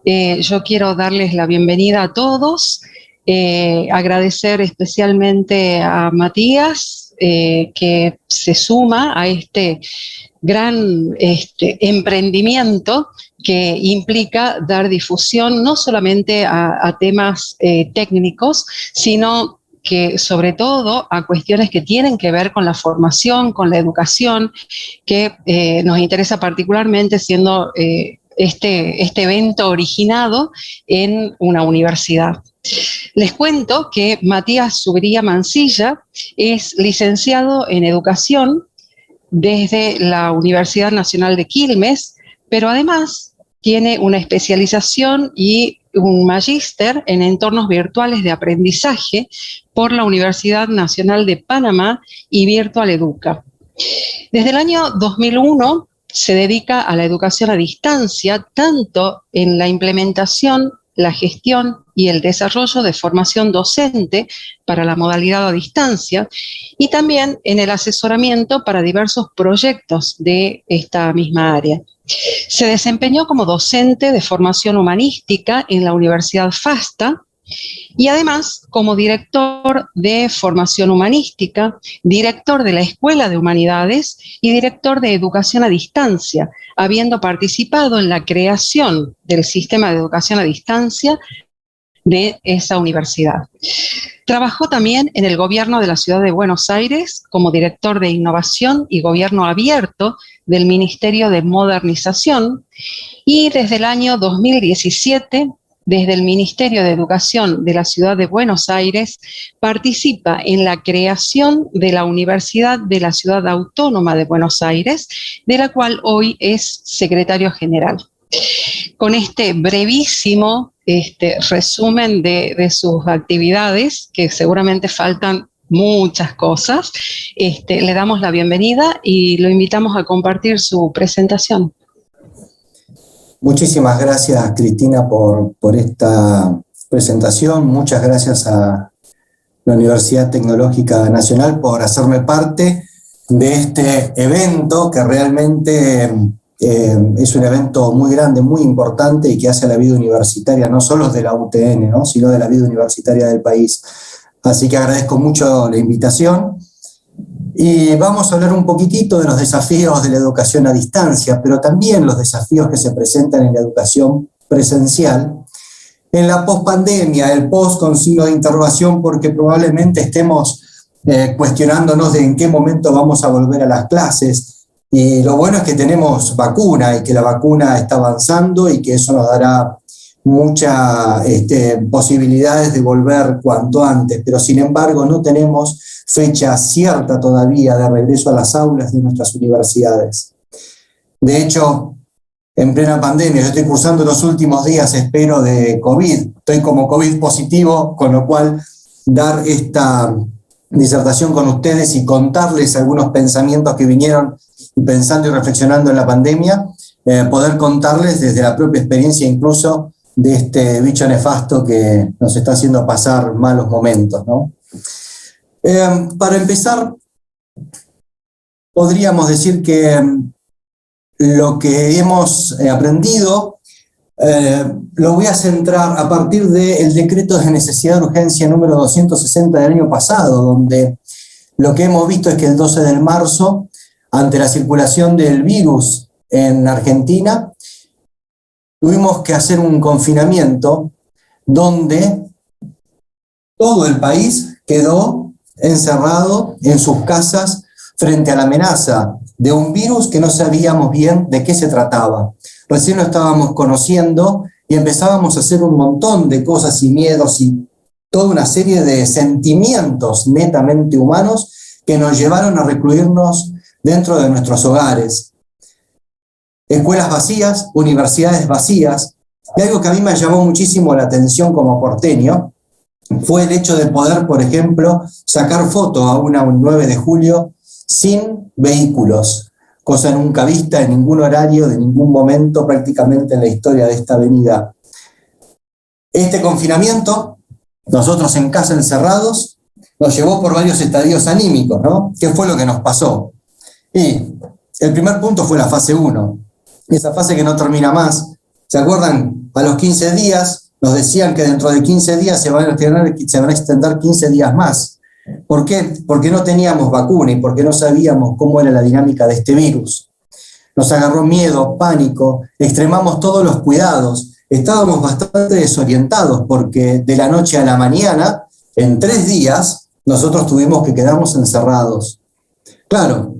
Yo quiero darles la bienvenida a todos, agradecer especialmente a Matías, que se suma a este gran emprendimiento que implica dar difusión no solamente a temas técnicos, sino que sobre todo a cuestiones que tienen que ver con la formación, con la educación, que nos interesa particularmente siendo este evento originado en una universidad. Les cuento que Matías Subiría Mansilla es licenciado en Educación desde la Universidad Nacional de Quilmes, pero además tiene una especialización y un magíster en entornos virtuales de aprendizaje por la Universidad Nacional de Panamá y Virtual Educa. Desde el año 2001 se dedica a la educación a distancia, tanto en la implementación, la gestión y el desarrollo de formación docente para la modalidad a distancia y también en el asesoramiento para diversos proyectos de esta misma área. Se desempeñó como docente de formación humanística en la Universidad FASTA y además como director de formación humanística, director de la Escuela de Humanidades y director de educación a distancia, habiendo participado en la creación del sistema de educación a distancia de esa universidad. Trabajó también en el gobierno de la ciudad de Buenos Aires como director de innovación y gobierno abierto del Ministerio de Modernización y desde el año 2017, desde el Ministerio de Educación de la ciudad de Buenos Aires, participa en la creación de la Universidad de la Ciudad Autónoma de Buenos Aires, de la cual hoy es secretario general. Con este brevísimo resumen de sus actividades, que seguramente faltan muchas cosas, le damos la bienvenida y lo invitamos a compartir su presentación. Muchísimas gracias, Cristina, por esta presentación. Muchas gracias a la Universidad Tecnológica Nacional por hacerme parte de este evento que realmente es un evento muy grande, muy importante y que hace a la vida universitaria, no solo de la UTN, ¿no?, sino de la vida universitaria del país. Así que agradezco mucho la invitación. Y vamos a hablar un poquitito de los desafíos de la educación a distancia, pero también los desafíos que se presentan en la educación presencial, en la pospandemia, el post con signo de interrogación, porque probablemente estemos cuestionándonos de en qué momento vamos a volver a las clases. Y lo bueno es que tenemos vacuna y que la vacuna está avanzando y que eso nos dará muchas posibilidades de volver cuanto antes, pero sin embargo no tenemos fecha cierta todavía de regreso a las aulas de nuestras universidades. De hecho, en plena pandemia, yo estoy cursando los últimos días, espero, de COVID. Estoy como COVID positivo, con lo cual dar esta disertación con ustedes y contarles algunos pensamientos que vinieron pensando y reflexionando en la pandemia, poder contarles desde la propia experiencia incluso de este bicho nefasto que nos está haciendo pasar malos momentos, ¿no? Para empezar, podríamos decir que lo que hemos aprendido lo voy a centrar a partir del decreto de necesidad de urgencia número 260 del año pasado, donde lo que hemos visto es que el 12 de marzo, ante la circulación del virus en Argentina, tuvimos que hacer un confinamiento donde todo el país quedó encerrado en sus casas frente a la amenaza de un virus que no sabíamos bien de qué se trataba. Recién lo estábamos conociendo y empezábamos a hacer un montón de cosas y miedos y toda una serie de sentimientos netamente humanos que nos llevaron a recluirnos dentro de nuestros hogares. Escuelas vacías, universidades vacías, y algo que a mí me llamó muchísimo la atención como porteño fue el hecho de poder, por ejemplo, sacar foto a un 9 de julio sin vehículos, cosa nunca vista en ningún horario, de ningún momento prácticamente en la historia de esta avenida. Este confinamiento, nosotros en casa encerrados, nos llevó por varios estadios anímicos, ¿no? ¿Qué fue lo que nos pasó? Y el primer punto fue la fase 1, esa fase que no termina más, ¿Se acuerdan? A los 15 días nos decían que dentro de 15 días se van a extender 15 días más. ¿Por qué? Porque no teníamos vacuna y porque no sabíamos cómo era la dinámica de este virus. Nos agarró miedo, pánico, extremamos todos los cuidados, estábamos bastante desorientados porque de la noche a la mañana, en 3 días, nosotros tuvimos que quedarnos encerrados. Claro,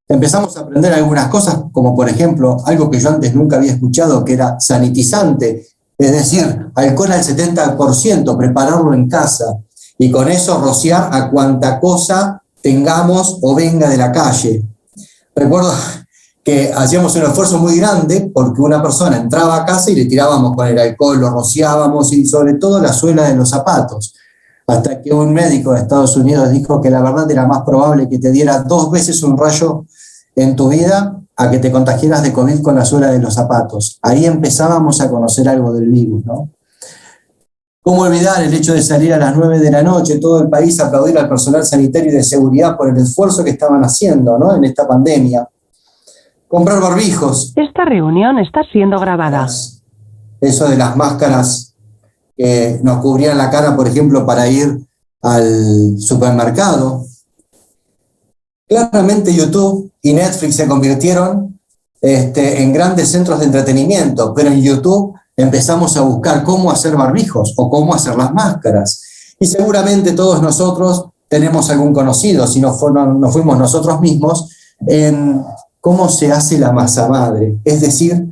empezamos a aprender algunas cosas, como por ejemplo, algo que yo antes nunca había escuchado, que era sanitizante, es decir, alcohol al 70%, prepararlo en casa, y con eso rociar a cuanta cosa tengamos o venga de la calle. Recuerdo que hacíamos un esfuerzo muy grande porque una persona entraba a casa y le tirábamos con el alcohol, lo rociábamos y sobre todo la suela de los zapatos. Hasta que un médico de Estados Unidos dijo que la verdad era más probable que te diera 2 veces un rayo en tu vida a que te contagiaras de COVID con la suela de los zapatos. Ahí empezábamos a conocer algo del virus, ¿no? ¿Cómo olvidar el hecho de salir a las 9 de la noche, todo el país a aplaudir al personal sanitario y de seguridad por el esfuerzo que estaban haciendo, ¿no?, en esta pandemia? Comprar barbijos. Esta reunión está siendo grabada. Eso de las máscaras que nos cubrían la cara, por ejemplo, para ir al supermercado. Claramente YouTube y Netflix se convirtieron en grandes centros de entretenimiento, pero en YouTube empezamos a buscar cómo hacer barbijos o cómo hacer las máscaras. Y seguramente todos nosotros tenemos algún conocido, si no fuimos nosotros mismos, en cómo se hace la masa madre. Es decir,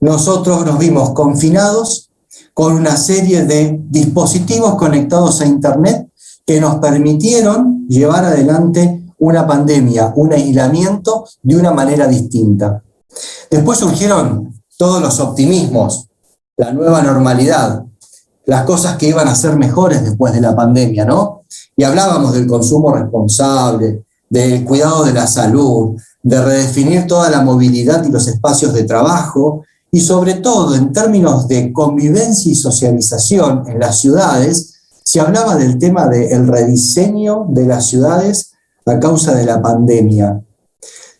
nosotros nos vimos confinados con una serie de dispositivos conectados a Internet que nos permitieron llevar adelante una pandemia, un aislamiento de una manera distinta. Después surgieron todos los optimismos, la nueva normalidad, las cosas que iban a ser mejores después de la pandemia, ¿no? Y hablábamos del consumo responsable, del cuidado de la salud, de redefinir toda la movilidad y los espacios de trabajo, y sobre todo en términos de convivencia y socialización en las ciudades, se hablaba del tema del rediseño de las ciudades a causa de la pandemia.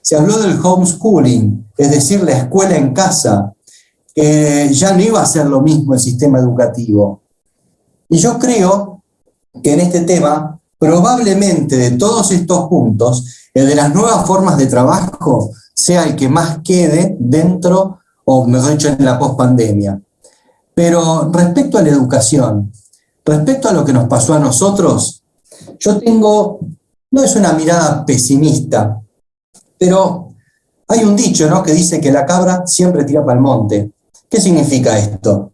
Se habló del homeschooling, es decir, la escuela en casa, que ya no iba a ser lo mismo el sistema educativo. Y yo creo que en este tema, probablemente de todos estos puntos, el de las nuevas formas de trabajo sea el que más quede dentro, o mejor dicho, en la pospandemia. Pero respecto a la educación, respecto a lo que nos pasó a nosotros, yo tengo, no es una mirada pesimista, pero hay un dicho, ¿no?, que dice que la cabra siempre tira para el monte. ¿Qué significa esto?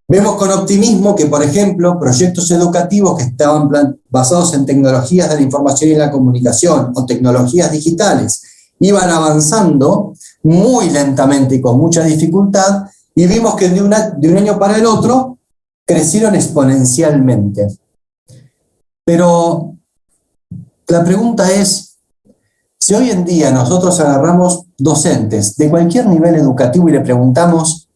Vemos con optimismo que, por ejemplo, proyectos educativos que estaban basados en tecnologías de la información y la comunicación o tecnologías digitales iban avanzando muy lentamente y con mucha dificultad, y vimos que de un año para el otro crecieron exponencialmente. Pero la pregunta es, si hoy en día nosotros agarramos docentes de cualquier nivel educativo y le preguntamos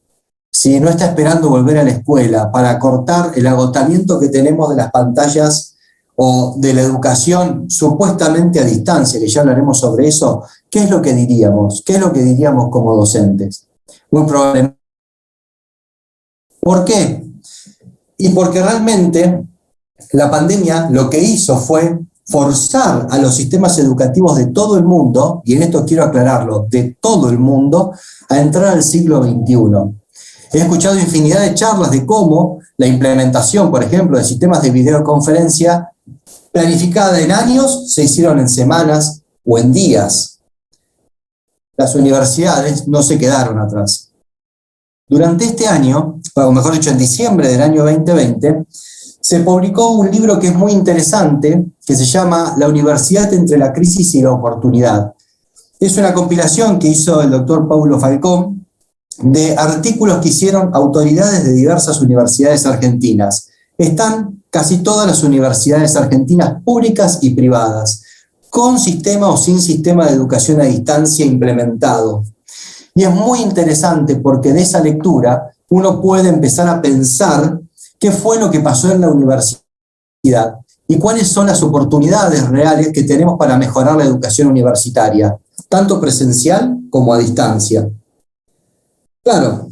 si no está esperando volver a la escuela para cortar el agotamiento que tenemos de las pantallas o de la educación supuestamente a distancia, que ya hablaremos sobre eso, ¿qué es lo que diríamos? ¿Qué es lo que diríamos como docentes? Muy probablemente. ¿Por qué? Y porque realmente la pandemia lo que hizo fue forzar a los sistemas educativos de todo el mundo, y en esto quiero aclararlo, de todo el mundo, a entrar al siglo XXI. He escuchado infinidad de charlas de cómo la implementación, por ejemplo, de sistemas de videoconferencia planificada en años se hicieron en semanas o en días. Las universidades no se quedaron atrás. Durante este año, o mejor dicho, en diciembre del año 2020, se publicó un libro que es muy interesante, que se llama La universidad entre la crisis y la oportunidad. Es una compilación que hizo el doctor Paulo Falcón de artículos que hicieron autoridades de diversas universidades argentinas. Están casi todas las universidades argentinas públicas y privadas, con sistema o sin sistema de educación a distancia implementado. Y es muy interesante porque de esa lectura uno puede empezar a pensar qué fue lo que pasó en la universidad y cuáles son las oportunidades reales que tenemos para mejorar la educación universitaria, tanto presencial como a distancia. Claro,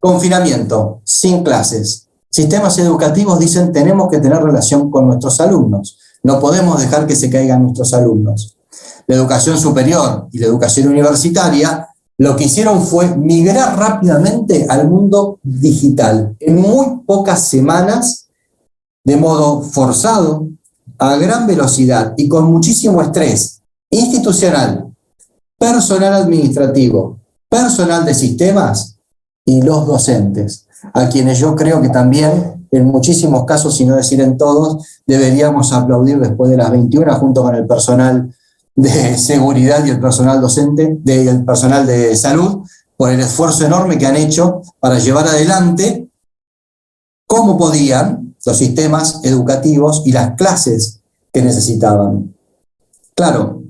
Confinamiento, sin clases. Sistemas educativos dicen tenemos que tener relación con nuestros alumnos. No podemos dejar que se caigan nuestros alumnos. La educación superior y la educación universitaria lo que hicieron fue migrar rápidamente al mundo digital. En muy pocas semanas, de modo forzado, a gran velocidad y con muchísimo estrés institucional, personal administrativo, personal de sistemas y los docentes, a quienes yo creo que también, en muchísimos casos, si no decir en todos, deberíamos aplaudir después de las 21 junto con el personal de seguridad y el personal docente, el personal de salud, por el esfuerzo enorme que han hecho para llevar adelante como podían los sistemas educativos y las clases que necesitaban. Claro,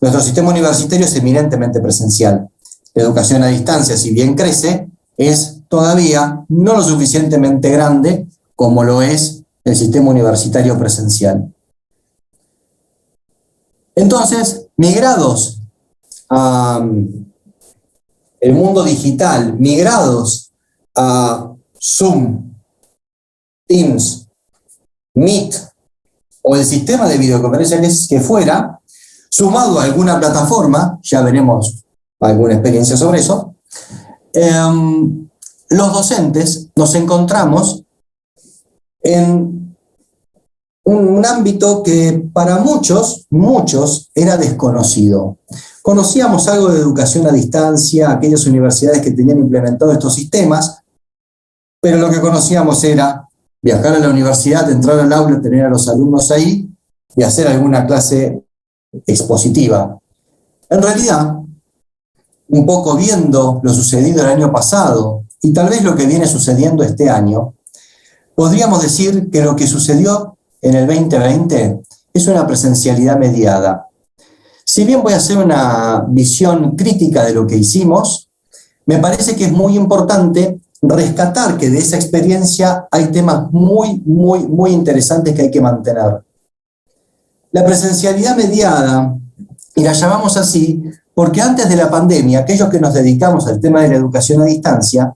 nuestro sistema universitario es eminentemente presencial. La educación a distancia, si bien crece, es todavía no lo suficientemente grande como lo es el sistema universitario presencial. Entonces, migrados al mundo digital, migrados a Zoom, Teams, Meet o el sistema de videoconferencia que fuera, sumado a alguna plataforma, ya veremos alguna experiencia sobre eso, los docentes nos encontramos en un ámbito que para muchos era desconocido. Conocíamos algo de educación a distancia, aquellas universidades que tenían implementado estos sistemas, pero lo que conocíamos era viajar a la universidad, entrar al aula, tener a los alumnos ahí y hacer alguna clase expositiva. En realidad, un poco viendo lo sucedido el año pasado y tal vez lo que viene sucediendo este año, podríamos decir que lo que sucedió en el 2020 es una presencialidad mediada. Si bien voy a hacer una visión crítica de lo que hicimos, me parece que es muy importante rescatar que de esa experiencia hay temas muy interesantes que hay que mantener. La presencialidad mediada, y la llamamos así, porque antes de la pandemia, aquellos que nos dedicamos al tema de la educación a distancia,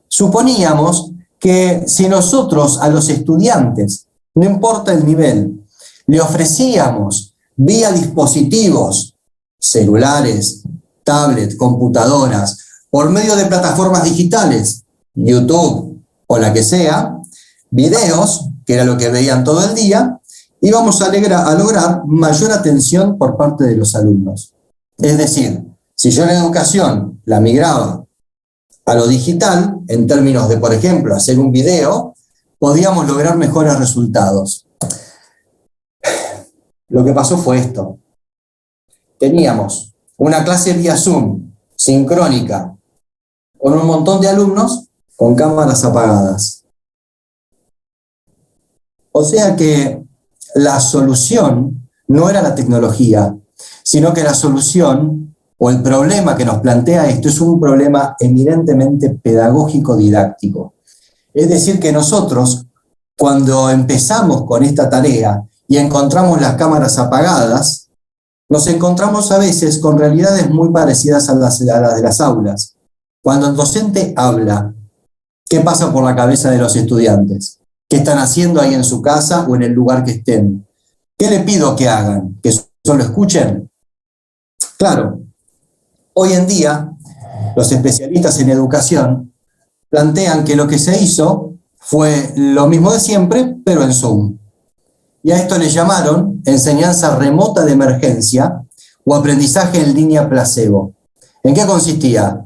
suponíamos que si nosotros a los estudiantes, no importa el nivel, le ofrecíamos vía dispositivos, celulares, tablets, computadoras, por medio de plataformas digitales, YouTube o la que sea, videos, que era lo que veían todo el día, íbamos a lograr mayor atención por parte de los alumnos. Es decir, si yo la educación la migraba a lo digital, en términos de, por ejemplo, hacer un video, podíamos lograr mejores resultados. Lo que pasó fue esto. Teníamos una clase vía Zoom, sincrónica, con un montón de alumnos con cámaras apagadas. O sea que la solución no era la tecnología, sino que la solución o el problema que nos plantea esto es un problema eminentemente pedagógico-didáctico. Es decir, que nosotros, cuando empezamos con esta tarea y encontramos las cámaras apagadas, nos encontramos a veces con realidades muy parecidas a las de las aulas. Cuando el docente habla, ¿qué pasa por la cabeza de los estudiantes? ¿Qué están haciendo ahí en su casa o en el lugar que estén? ¿Qué le pido que hagan? ¿Que solo escuchen? Claro, hoy en día los especialistas en educación plantean que lo que se hizo fue lo mismo de siempre, pero en Zoom. Y a esto le llamaron enseñanza remota de emergencia o aprendizaje en línea placebo. ¿En qué consistía?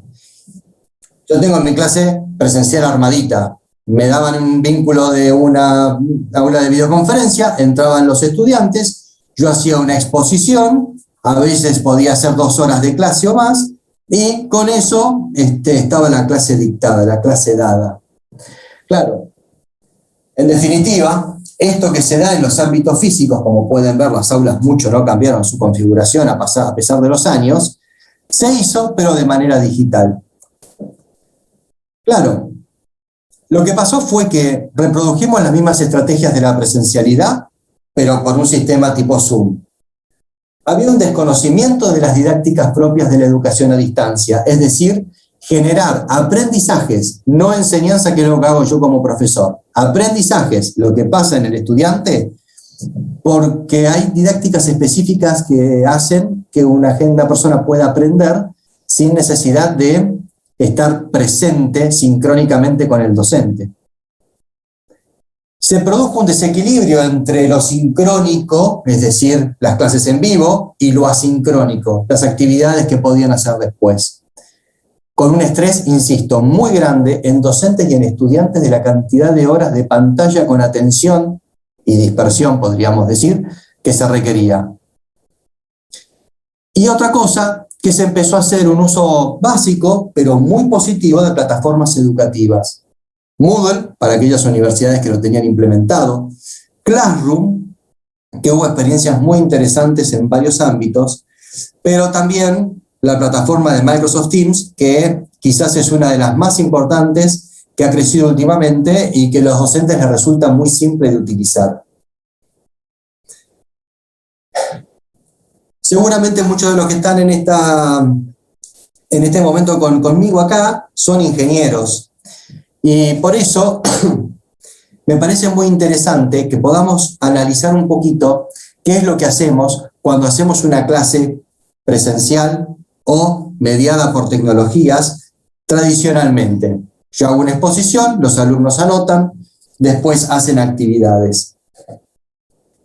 Yo tengo en mi clase presencial armadita. Me daban un vínculo de una aula de videoconferencia, entraban los estudiantes, yo hacía una exposición, a veces podía hacer 2 horas de clase o más, y con eso estaba la clase dictada, la clase dada. Claro, en definitiva, esto que se da en los ámbitos físicos, como pueden ver, las aulas mucho no cambiaron su configuración a pesar de los años, se hizo, pero de manera digital. Claro, lo que pasó fue que reprodujimos las mismas estrategias de la presencialidad, pero por un sistema tipo Zoom. Había un desconocimiento de las didácticas propias de la educación a distancia, es decir, generar aprendizajes, no enseñanza, que es lo que hago yo como profesor, aprendizajes, lo que pasa en el estudiante, porque hay didácticas específicas que hacen que una persona pueda aprender sin necesidad de estar presente sincrónicamente con el docente. Se produjo un desequilibrio entre lo sincrónico, es decir, las clases en vivo, y lo asincrónico, las actividades que podían hacer después. Con un estrés, insisto, muy grande en docentes y en estudiantes de la cantidad de horas de pantalla con atención y dispersión, podríamos decir, que se requería. Y otra cosa, que se empezó a hacer un uso básico, pero muy positivo, de plataformas educativas. Moodle, para aquellas universidades que lo tenían implementado, Classroom, que hubo experiencias muy interesantes en varios ámbitos, pero también la plataforma de Microsoft Teams, que quizás es una de las más importantes, que ha crecido últimamente y que a los docentes les resulta muy simple de utilizar. Seguramente muchos de los que están en este momento conmigo acá son ingenieros. Y por eso me parece muy interesante que podamos analizar un poquito qué es lo que hacemos cuando hacemos una clase presencial o mediada por tecnologías tradicionalmente. Yo hago una exposición, los alumnos anotan, después hacen actividades.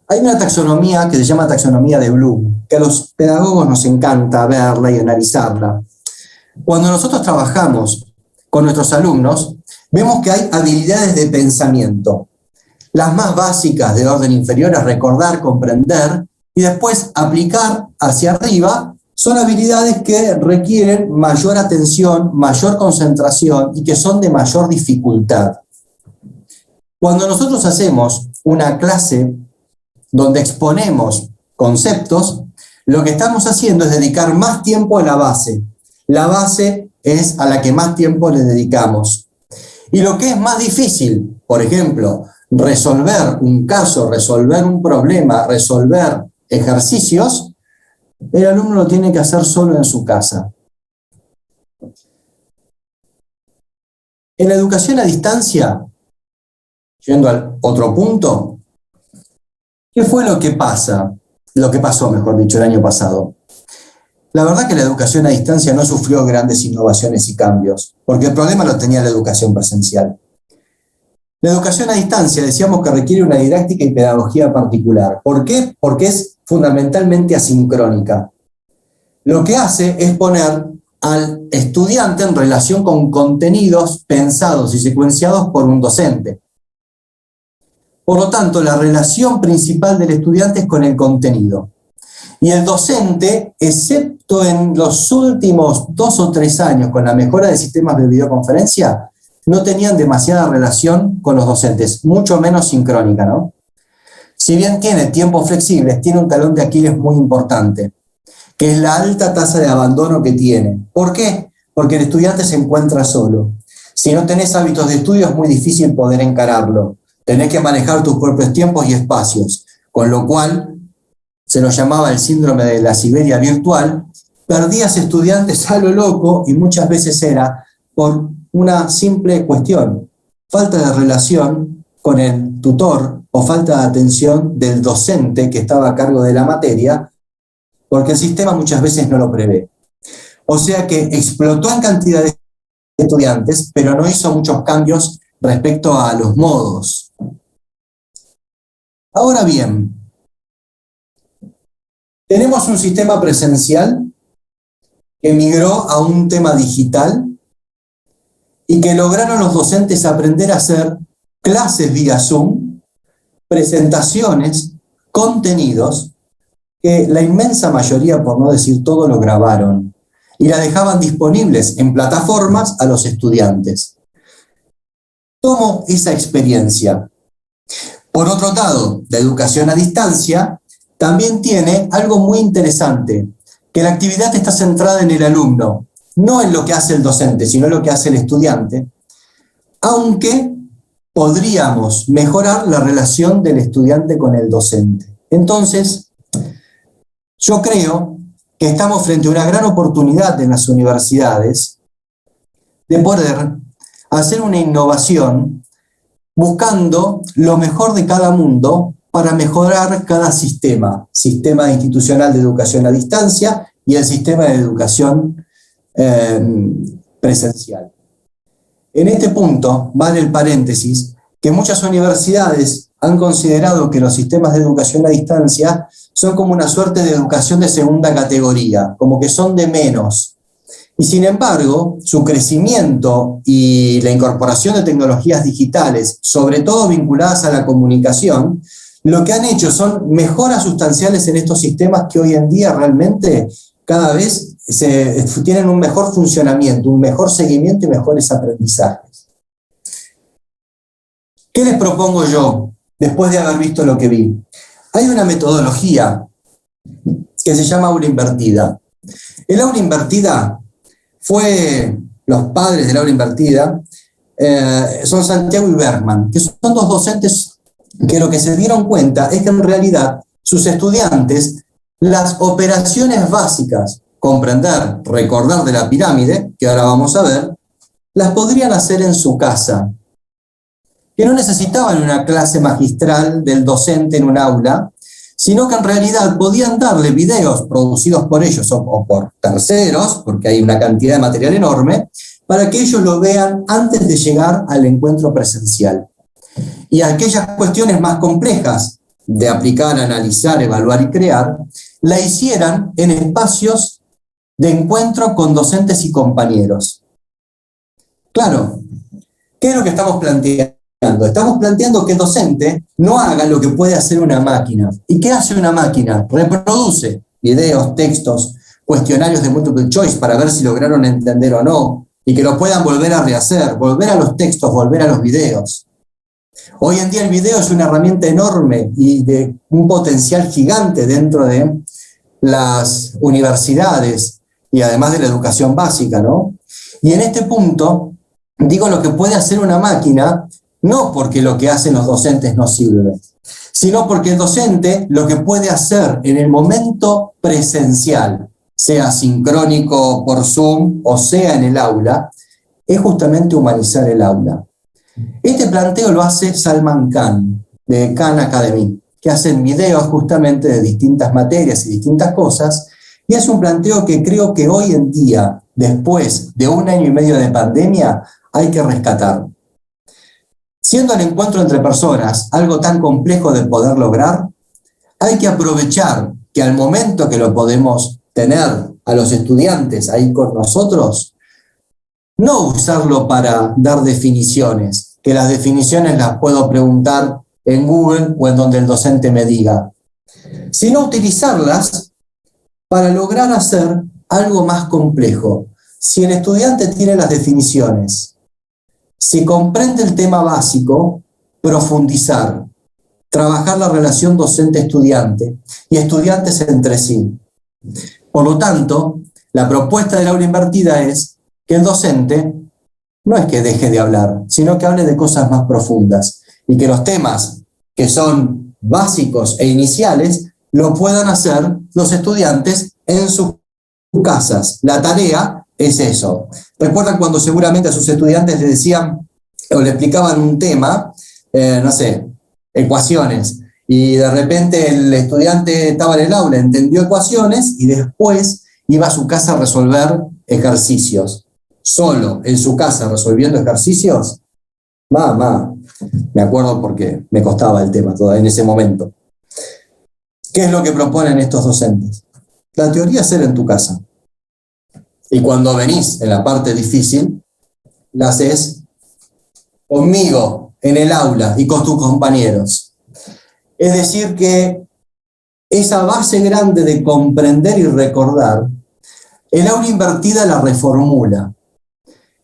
Hay una taxonomía que se llama taxonomía de Bloom, que a los pedagogos nos encanta verla y analizarla. Cuando nosotros trabajamos con nuestros alumnos, vemos que hay habilidades de pensamiento. Las más básicas, de orden inferior, es recordar, comprender, y después aplicar hacia arriba, son habilidades que requieren mayor atención, mayor concentración y que son de mayor dificultad. Cuando nosotros hacemos una clase donde exponemos conceptos, lo que estamos haciendo es dedicar más tiempo a la base. La base es a la que más tiempo le dedicamos. Y lo que es más difícil, por ejemplo, resolver un caso, resolver un problema, resolver ejercicios, el alumno lo tiene que hacer solo en su casa. En la educación a distancia, yendo al otro punto, ¿qué fue lo que pasa? Lo que pasó, mejor dicho, el año pasado. La verdad que la educación a distancia no sufrió grandes innovaciones y cambios, porque el problema lo tenía la educación presencial. La educación a distancia decíamos que requiere una didáctica y pedagogía particular. ¿Por qué? Porque es fundamentalmente asincrónica. Lo que hace es poner al estudiante en relación con contenidos pensados y secuenciados por un docente. Por lo tanto, la relación principal del estudiante es con el contenido. Y el docente, excepto en los últimos 2 o 3 años, con la mejora de sistemas de videoconferencia, no tenían demasiada relación con los docentes, mucho menos sincrónica, ¿no? Si bien tiene tiempos flexibles, tiene un talón de Aquiles muy importante, que es la alta tasa de abandono que tiene. ¿Por qué? Porque el estudiante se encuentra solo. Si no tenés hábitos de estudio, es muy difícil poder encararlo. Tenés que manejar tus propios tiempos y espacios, con lo cual se lo llamaba el síndrome de la Siberia virtual. Perdías estudiantes a lo loco y muchas veces era por una simple cuestión: falta de relación con el tutor o falta de atención del docente que estaba a cargo de la materia, porque el sistema muchas veces no lo prevé. O sea que explotó en cantidad de estudiantes, pero no hizo muchos cambios respecto a los modos. Ahora bien, tenemos un sistema presencial que migró a un tema digital y que lograron los docentes aprender a hacer clases vía Zoom, presentaciones, contenidos, que la inmensa mayoría, por no decir todo, lo grabaron y la dejaban disponibles en plataformas a los estudiantes. Tomo esa experiencia. Por otro lado, la educación a distancia también tiene algo muy interesante, que la actividad está centrada en el alumno, no en lo que hace el docente, sino en lo que hace el estudiante, aunque podríamos mejorar la relación del estudiante con el docente. Entonces, yo creo que estamos frente a una gran oportunidad en las universidades de poder hacer una innovación buscando lo mejor de cada mundo para mejorar cada sistema institucional de educación a distancia y el sistema de educación presencial. En este punto, vale el paréntesis, que muchas universidades han considerado que los sistemas de educación a distancia son como una suerte de educación de segunda categoría, como que son de menos. Y sin embargo, su crecimiento y la incorporación de tecnologías digitales, sobre todo vinculadas a la comunicación, lo que han hecho son mejoras sustanciales en estos sistemas que hoy en día realmente cada vez tienen un mejor funcionamiento, un mejor seguimiento y mejores aprendizajes. ¿Qué les propongo yo después de haber visto lo que vi? Hay una metodología que se llama aula invertida. El aula invertida los padres del aula invertida son Santiago y Bergman, que son dos docentes que lo que se dieron cuenta es que en realidad sus estudiantes, las operaciones básicas, comprender, recordar de la pirámide, que ahora vamos a ver, las podrían hacer en su casa. Que no necesitaban una clase magistral del docente en un aula, sino que en realidad podían darle videos producidos por ellos o por terceros, porque hay una cantidad de material enorme, para que ellos lo vean antes de llegar al encuentro presencial. Y aquellas cuestiones más complejas de aplicar, analizar, evaluar y crear, la hicieran en espacios de encuentro con docentes y compañeros. Claro, ¿qué es lo que estamos planteando? Estamos planteando que el docente no haga lo que puede hacer una máquina. ¿Y qué hace una máquina? Reproduce videos, textos, cuestionarios de multiple choice para ver si lograron entender o no, y que lo puedan volver a rehacer, volver a los textos, volver a los videos. Hoy en día el video es una herramienta enorme y de un potencial gigante dentro de las universidades y además de la educación básica, ¿no? Y en este punto, digo lo que puede hacer una máquina, no porque lo que hacen los docentes no sirve, sino porque el docente lo que puede hacer en el momento presencial, sea sincrónico por Zoom o sea en el aula, es justamente humanizar el aula. Este planteo lo hace Salman Khan, de Khan Academy, que hacen videos justamente de distintas materias y distintas cosas, y es un planteo que creo que hoy en día, después de 1 año y medio de pandemia, hay que rescatar. Siendo el encuentro entre personas algo tan complejo de poder lograr, hay que aprovechar que al momento que lo podemos tener a los estudiantes ahí con nosotros, no usarlo para dar definiciones, que las definiciones las puedo preguntar en Google o en donde el docente me diga, sino utilizarlas para lograr hacer algo más complejo. Si el estudiante tiene las definiciones, si comprende el tema básico, profundizar, trabajar la relación docente-estudiante y estudiantes entre sí. Por lo tanto, la propuesta del aula invertida es que el docente no es que deje de hablar, sino que hable de cosas más profundas y que los temas que son básicos e iniciales lo puedan hacer los estudiantes en sus casas. La tarea es eso. ¿Recuerdan cuando seguramente a sus estudiantes les decían o le explicaban un tema, no sé, ecuaciones, y de repente el estudiante estaba en el aula, entendió ecuaciones y después iba a su casa a resolver ejercicios? Solo en su casa resolviendo ejercicios, me acuerdo porque me costaba el tema todavía en ese momento. ¿Qué es lo que proponen estos docentes? La teoría es ser en tu casa. Y cuando venís en la parte difícil, la haces conmigo en el aula y con tus compañeros. Es decir que esa base grande de comprender y recordar, el aula invertida la reformula.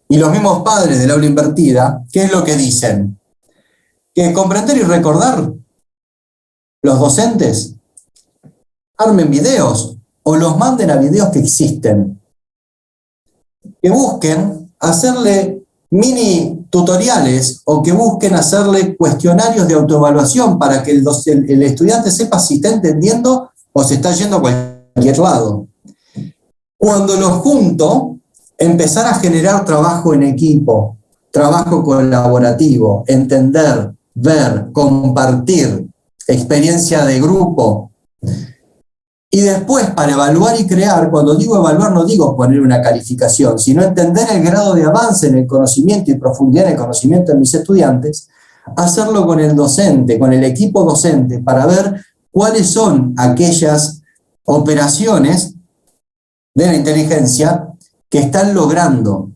Y los mismos padres del aula invertida, ¿qué es lo que dicen? Que comprender y recordar, los docentes armen videos o los manden a videos que existen. Que busquen hacerle mini tutoriales o que busquen hacerle cuestionarios de autoevaluación para que el estudiante sepa si está entendiendo o se está yendo a cualquier lado. Cuando los junto, empezar a generar trabajo en equipo, trabajo colaborativo, entender, ver, compartir, experiencia de grupo. Y después, para evaluar y crear, cuando digo evaluar no digo poner una calificación, sino entender el grado de avance en el conocimiento y profundidad en el conocimiento de mis estudiantes, hacerlo con el docente, con el equipo docente, para ver cuáles son aquellas operaciones de la inteligencia que están logrando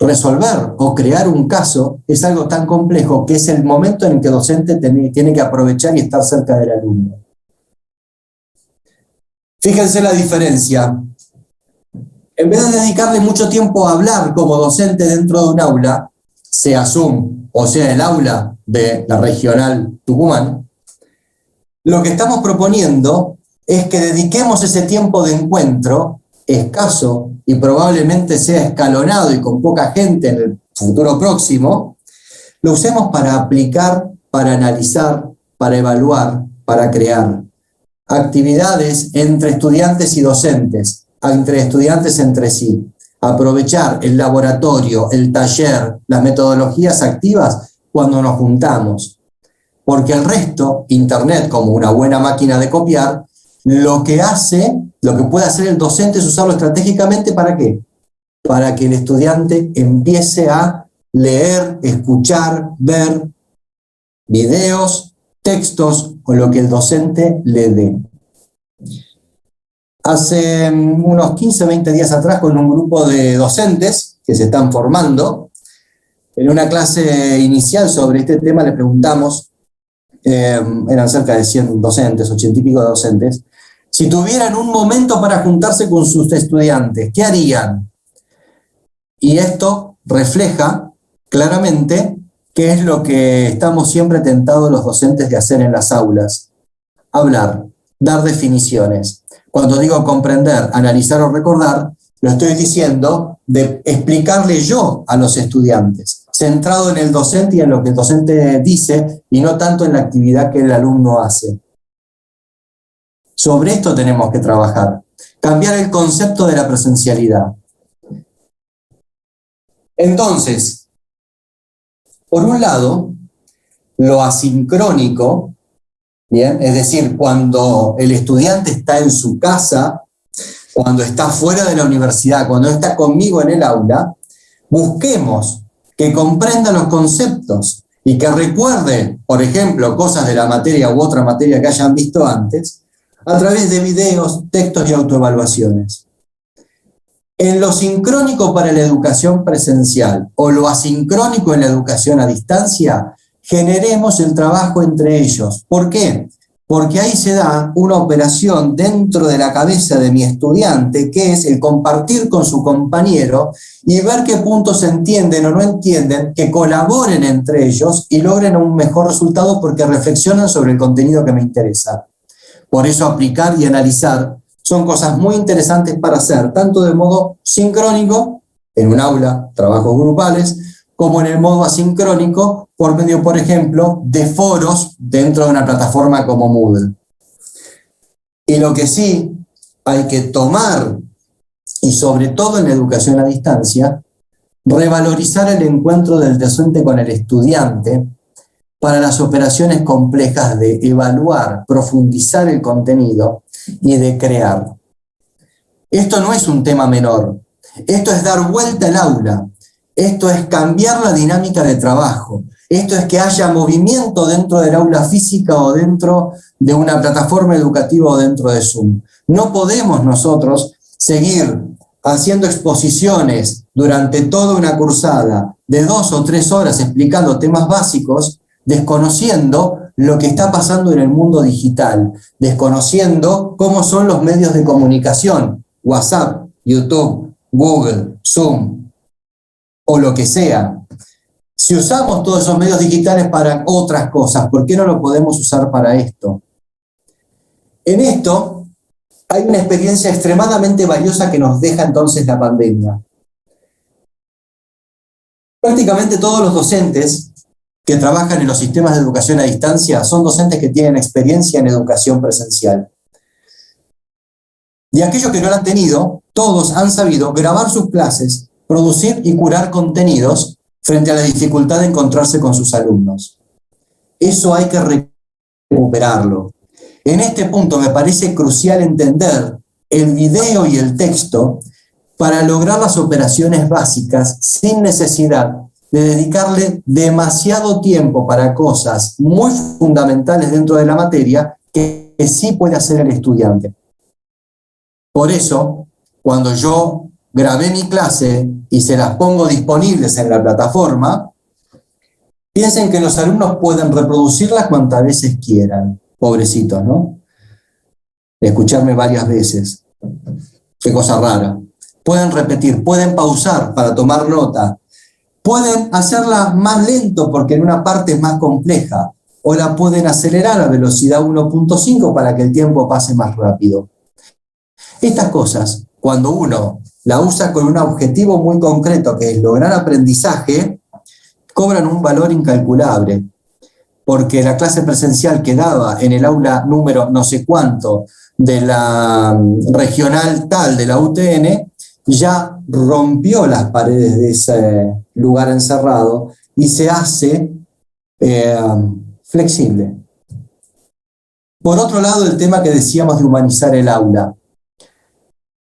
resolver o crear un caso. Es algo tan complejo que es el momento en el que el docente tiene que aprovechar y estar cerca del alumno. Fíjense la diferencia. En vez de dedicarle mucho tiempo a hablar como docente dentro de un aula, sea Zoom o sea el aula de la regional Tucumán, lo que estamos proponiendo es que dediquemos ese tiempo de encuentro escaso y probablemente sea escalonado y con poca gente en el futuro próximo, lo usemos para aplicar, para analizar, para evaluar, para crear actividades entre estudiantes y docentes, entre estudiantes entre sí, aprovechar el laboratorio, el taller, las metodologías activas cuando nos juntamos, porque el resto, Internet como una buena máquina de copiar, lo que puede hacer el docente es usarlo estratégicamente. ¿Para qué? Para que el estudiante empiece a leer, escuchar, ver videos, textos o lo que el docente le dé. Hace unos 15 o 20 días atrás, con un grupo de docentes que se están formando, en una clase inicial sobre este tema le preguntamos, eran cerca de 100 docentes, 80 y pico de docentes, si tuvieran un momento para juntarse con sus estudiantes, ¿qué harían? Y esto refleja claramente qué es lo que estamos siempre tentados los docentes de hacer en las aulas. Hablar, dar definiciones. Cuando digo comprender, analizar o recordar, lo estoy diciendo de explicarle yo a los estudiantes, centrado en el docente y en lo que el docente dice y no tanto en la actividad que el alumno hace. Sobre esto tenemos que trabajar. Cambiar el concepto de la presencialidad. Entonces, por un lado, lo asincrónico, ¿bien? Es decir, cuando el estudiante está en su casa, cuando está fuera de la universidad, cuando está conmigo en el aula, busquemos que comprenda los conceptos y que recuerde, por ejemplo, cosas de la materia u otra materia que hayan visto antes, a través de videos, textos y autoevaluaciones. En lo sincrónico para la educación presencial o lo asincrónico en la educación a distancia, generemos el trabajo entre ellos. ¿Por qué? Porque ahí se da una operación dentro de la cabeza de mi estudiante, que es el compartir con su compañero y ver qué puntos se entienden o no entienden, que colaboren entre ellos y logren un mejor resultado porque reflexionan sobre el contenido que me interesa. Por eso aplicar y analizar son cosas muy interesantes para hacer, tanto de modo sincrónico, en un aula, trabajos grupales, como en el modo asincrónico, por medio, por ejemplo, de foros dentro de una plataforma como Moodle. Y lo que sí hay que tomar, y sobre todo en la educación a distancia, revalorizar el encuentro del docente con el estudiante para las operaciones complejas de evaluar, profundizar el contenido y de crear. Esto no es un tema menor. Esto es dar vuelta al aula. Esto es cambiar la dinámica de trabajo. Esto es que haya movimiento dentro del aula física o dentro de una plataforma educativa o dentro de Zoom. No podemos nosotros seguir haciendo exposiciones durante toda una cursada de 2 o 3 horas explicando temas básicos, desconociendo lo que está pasando en el mundo digital, desconociendo cómo son los medios de comunicación, WhatsApp, YouTube, Google, Zoom, o lo que sea. Si usamos todos esos medios digitales para otras cosas, ¿por qué no lo podemos usar para esto? En esto hay una experiencia extremadamente valiosa que nos deja entonces la pandemia. Prácticamente todos los docentes que trabajan en los sistemas de educación a distancia son docentes que tienen experiencia en educación presencial. Y aquellos que no lo han tenido, todos han sabido grabar sus clases, producir y curar contenidos frente a la dificultad de encontrarse con sus alumnos. Eso hay que recuperarlo. En este punto me parece crucial entender el video y el texto para lograr las operaciones básicas sin necesidad de dedicarle demasiado tiempo para cosas muy fundamentales dentro de la materia que sí puede hacer el estudiante. Por eso, cuando yo grabé mi clase y se las pongo disponibles en la plataforma, piensen que los alumnos pueden reproducirlas cuantas veces quieran. Pobrecitos, ¿no? Escucharme varias veces. Qué cosa rara. Pueden repetir, pueden pausar para tomar nota. Pueden hacerla más lento porque en una parte es más compleja. O la pueden acelerar a velocidad 1.5 para que el tiempo pase más rápido. Estas cosas, cuando uno la usa con un objetivo muy concreto, que es lograr aprendizaje, cobran un valor incalculable. Porque la clase presencial que daba en el aula número no sé cuánto de la regional tal de la UTN, ya rompió las paredes de ese lugar encerrado y se hace flexible. Por otro lado, el tema que decíamos de humanizar el aula.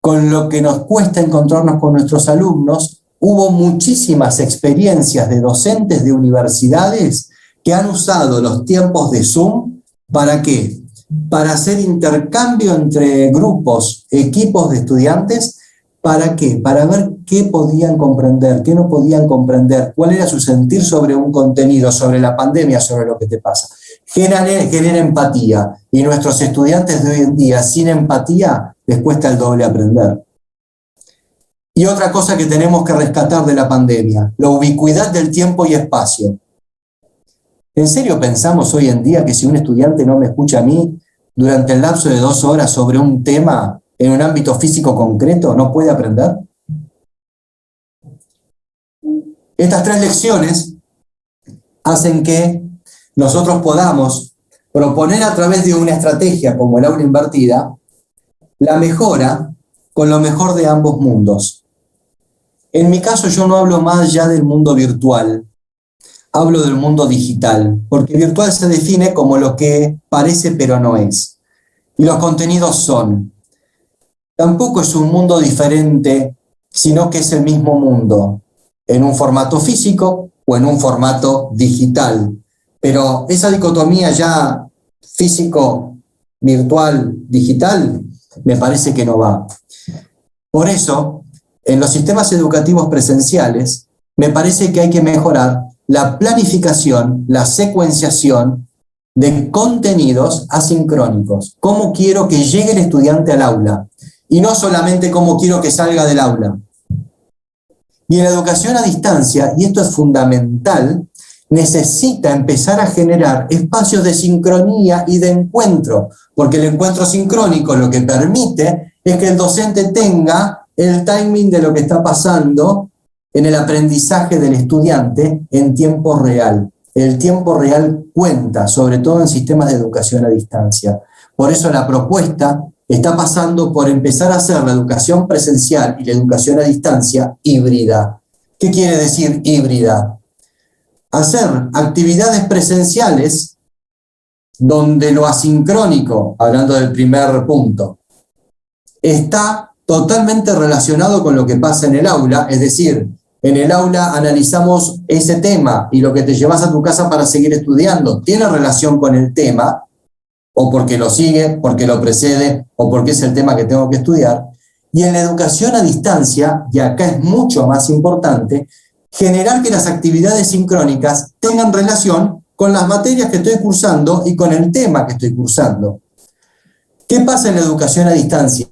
Con lo que nos cuesta encontrarnos con nuestros alumnos, hubo muchísimas experiencias de docentes de universidades que han usado los tiempos de Zoom, ¿para qué? Para hacer intercambio entre grupos, equipos de estudiantes, ¿para qué? Para ver qué podían comprender, qué no podían comprender, cuál era su sentir sobre un contenido, sobre la pandemia, sobre lo que te pasa. Genera empatía, y nuestros estudiantes de hoy en día, sin empatía, les cuesta el doble aprender. Y otra cosa que tenemos que rescatar de la pandemia, la ubicuidad del tiempo y espacio. ¿En serio pensamos hoy en día que si un estudiante no me escucha a mí durante el lapso de 2 horas sobre un tema en un ámbito físico concreto, no puede aprender? Estas 3 lecciones hacen que nosotros podamos proponer a través de una estrategia como el aula invertida la mejora con lo mejor de ambos mundos. En mi caso yo no hablo más ya del mundo virtual, hablo del mundo digital, porque virtual se define como lo que parece pero no es. Y los contenidos son. Tampoco es un mundo diferente, sino que es el mismo mundo, en un formato físico o en un formato digital. Pero esa dicotomía ya físico, virtual, digital, me parece que no va. Por eso, en los sistemas educativos presenciales, me parece que hay que mejorar la planificación, la secuenciación de contenidos asincrónicos. ¿Cómo quiero que llegue el estudiante al aula? Y no solamente cómo quiero que salga del aula. Y en la educación a distancia, y esto es fundamental, necesita empezar a generar espacios de sincronía y de encuentro, porque el encuentro sincrónico lo que permite es que el docente tenga el timing de lo que está pasando en el aprendizaje del estudiante en tiempo real. El tiempo real cuenta, sobre todo en sistemas de educación a distancia. Por eso la propuesta está pasando por empezar a hacer la educación presencial y la educación a distancia híbrida. ¿Qué quiere decir híbrida? Hacer actividades presenciales donde lo asincrónico, hablando del primer punto, está totalmente relacionado con lo que pasa en el aula, es decir, en el aula analizamos ese tema y lo que te llevas a tu casa para seguir estudiando tiene relación con el tema, o porque lo sigue, porque lo precede, o porque es el tema que tengo que estudiar. Y en la educación a distancia, y acá es mucho más importante, generar que las actividades sincrónicas tengan relación con las materias que estoy cursando y con el tema que estoy cursando. ¿Qué pasa en la educación a distancia?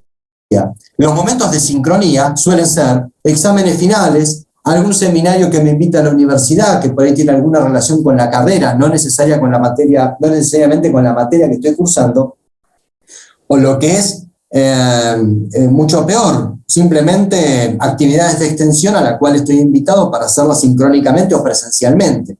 Los momentos de sincronía suelen ser exámenes finales, algún seminario que me invita a la universidad, que por ahí tiene alguna relación con la carrera, no necesariamente con la materia que estoy cursando, o lo que es mucho peor, simplemente actividades de extensión a la cual estoy invitado para hacerlas sincrónicamente o presencialmente.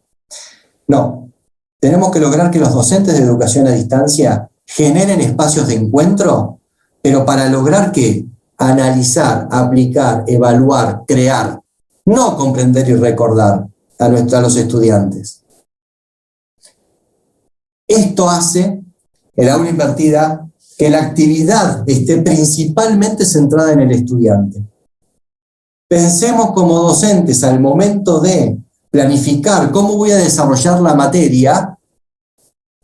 No, tenemos que lograr que los docentes de educación a distancia generen espacios de encuentro Pero para lograr ¿qué? Analizar, aplicar, evaluar, crear, no comprender y recordar a los estudiantes. Esto hace, el aula invertida, que la actividad esté principalmente centrada en el estudiante. Pensemos como docentes al momento de planificar cómo voy a desarrollar la materia,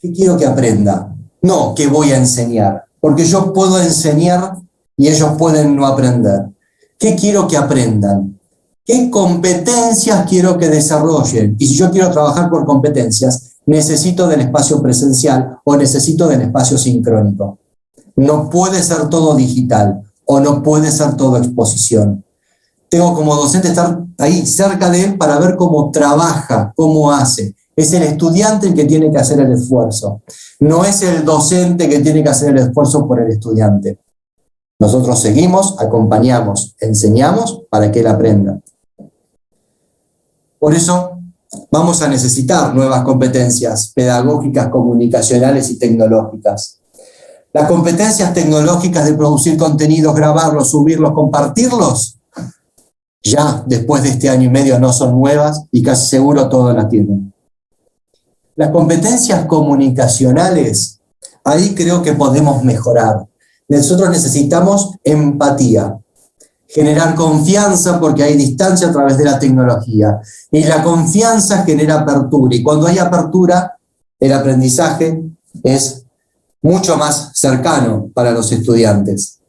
¿qué quiero que aprenda? No, ¿qué voy a enseñar? Porque yo puedo enseñar y ellos pueden no aprender. ¿Qué quiero que aprendan? ¿Qué competencias quiero que desarrollen? Y si yo quiero trabajar por competencias, necesito del espacio presencial o necesito del espacio sincrónico. No puede ser todo digital o no puede ser todo exposición. Tengo como docente estar ahí cerca de él para ver cómo trabaja, cómo hace. Es el estudiante el que tiene que hacer el esfuerzo. No es el docente que tiene que hacer el esfuerzo por el estudiante. Nosotros seguimos, acompañamos, enseñamos para que él aprenda. Por eso vamos a necesitar nuevas competencias pedagógicas, comunicacionales y tecnológicas. Las competencias tecnológicas de producir contenidos, grabarlos, subirlos, compartirlos, ya después de este año y medio no son nuevas y casi seguro todos las tienen. Las competencias comunicacionales, ahí creo que podemos mejorar. Nosotros necesitamos empatía, generar confianza porque hay distancia a través de la tecnología. Y la confianza genera apertura. Y cuando hay apertura, el aprendizaje es mucho más cercano para los estudiantes.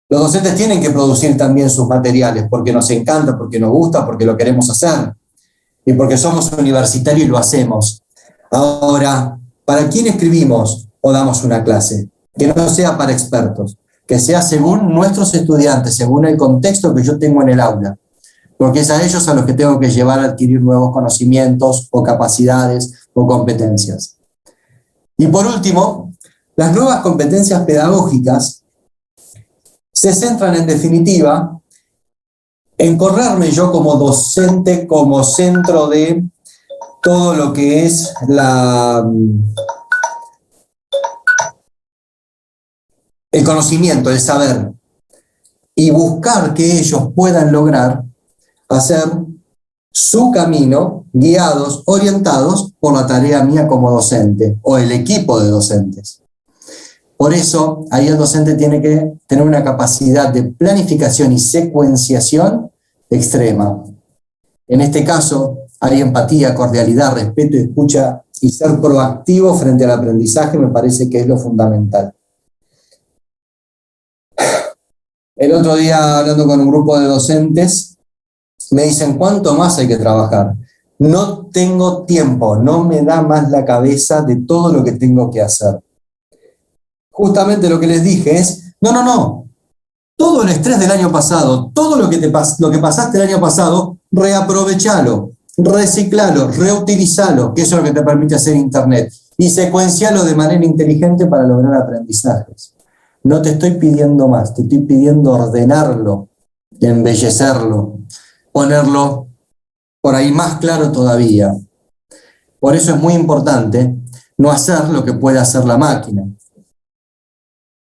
Los docentes tienen que producir también sus materiales porque nos encanta, porque nos gusta, porque lo queremos hacer. Y porque somos universitarios y lo hacemos. Ahora, ¿para quién escribimos o damos una clase? Que no sea para expertos, que sea según nuestros estudiantes, según el contexto que yo tengo en el aula. Porque es a ellos a los que tengo que llevar a adquirir nuevos conocimientos o capacidades o competencias. Y por último, las nuevas competencias pedagógicas se centran en definitiva en correrme yo como docente como centro de todo lo que es el conocimiento, el saber, y buscar que ellos puedan lograr hacer su camino guiados, orientados por la tarea mía como docente o el equipo de docentes. Por eso, ahí el docente tiene que tener una capacidad de planificación y secuenciación extrema. En este caso, hay empatía, cordialidad, respeto, escucha y ser proactivo frente al aprendizaje me parece que es lo fundamental. El otro día, hablando con un grupo de docentes, me dicen, ¿cuánto más hay que trabajar? No tengo tiempo, no me da más la cabeza de todo lo que tengo que hacer. Justamente lo que les dije es, no, todo el estrés del año pasado, todo lo que pasaste el año pasado, reaprovechalo, reciclalo, reutilizalo, que eso es lo que te permite hacer Internet, y secuencialo de manera inteligente para lograr aprendizajes. No te estoy pidiendo más, te estoy pidiendo ordenarlo, embellecerlo, ponerlo por ahí más claro todavía. Por eso es muy importante no hacer lo que puede hacer la máquina.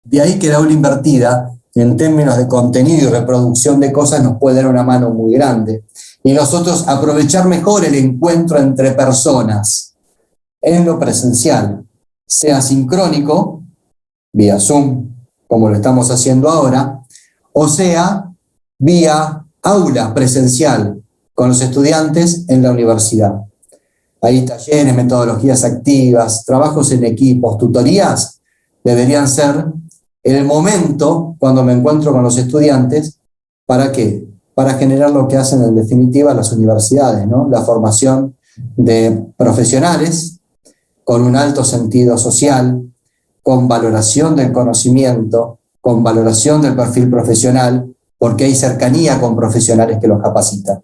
De ahí que la aula invertida, en términos de contenido y reproducción de cosas, nos puede dar una mano muy grande. Y nosotros aprovechar mejor el encuentro entre personas en lo presencial, sea sincrónico, vía Zoom, como lo estamos haciendo ahora, o sea, vía aula presencial con los estudiantes en la universidad. Hay talleres, metodologías activas, trabajos en equipos, tutorías, deberían ser el momento cuando me encuentro con los estudiantes. ¿Para qué? Para generar lo que hacen en definitiva las universidades, ¿no? La formación de profesionales con un alto sentido social, con valoración del conocimiento, con valoración del perfil profesional, porque hay cercanía con profesionales que los capacitan.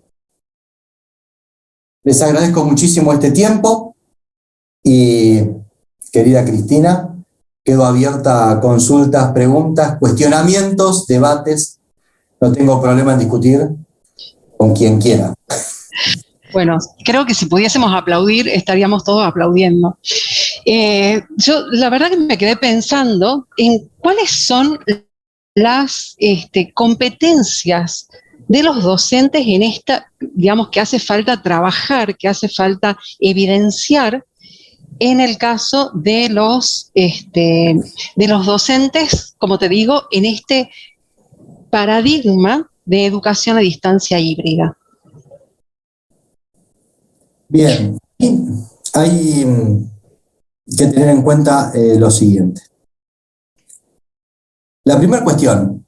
Les agradezco muchísimo este tiempo y, querida Cristina, quedo abierta a consultas, preguntas, cuestionamientos, debates. No tengo problema en discutir con quien quiera. Bueno, creo que si pudiésemos aplaudir, estaríamos todos aplaudiendo. Yo la verdad que me quedé pensando en cuáles son las competencias de los docentes en esta, digamos, que hace falta trabajar, que hace falta evidenciar en el caso de los docentes, como te digo, en este paradigma de educación a distancia híbrida. Bien, hay que tener en cuenta lo siguiente. La primera cuestión,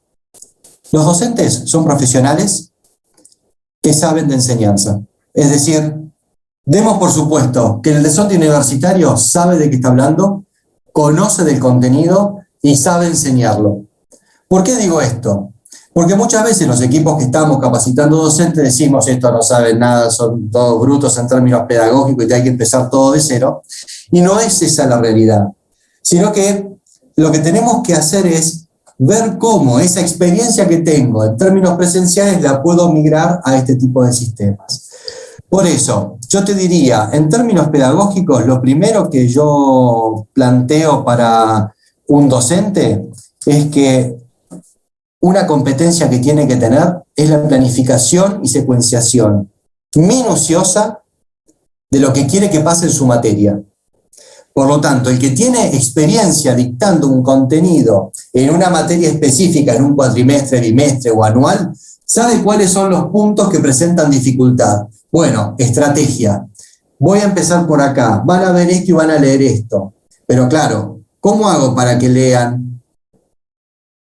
los docentes son profesionales que saben de enseñanza. Es decir, demos por supuesto que el docente universitario sabe de qué está hablando, conoce del contenido y sabe enseñarlo. ¿Por qué digo esto? Porque muchas veces los equipos que estamos capacitando docentes decimos esto no saben nada, son todos brutos en términos pedagógicos y hay que empezar todo de cero. Y no es esa la realidad, sino que lo que tenemos que hacer es ver cómo esa experiencia que tengo en términos presenciales la puedo migrar a este tipo de sistemas. Por eso, yo te diría, en términos pedagógicos, lo primero que yo planteo para un docente es que una competencia que tiene que tener es la planificación y secuenciación minuciosa de lo que quiere que pase en su materia. Por lo tanto, el que tiene experiencia dictando un contenido en una materia específica, en un cuatrimestre, bimestre o anual, sabe cuáles son los puntos que presentan dificultad. Bueno, estrategia. Voy a empezar por acá. Van a ver esto y van a leer esto. Pero claro, ¿cómo hago para que lean?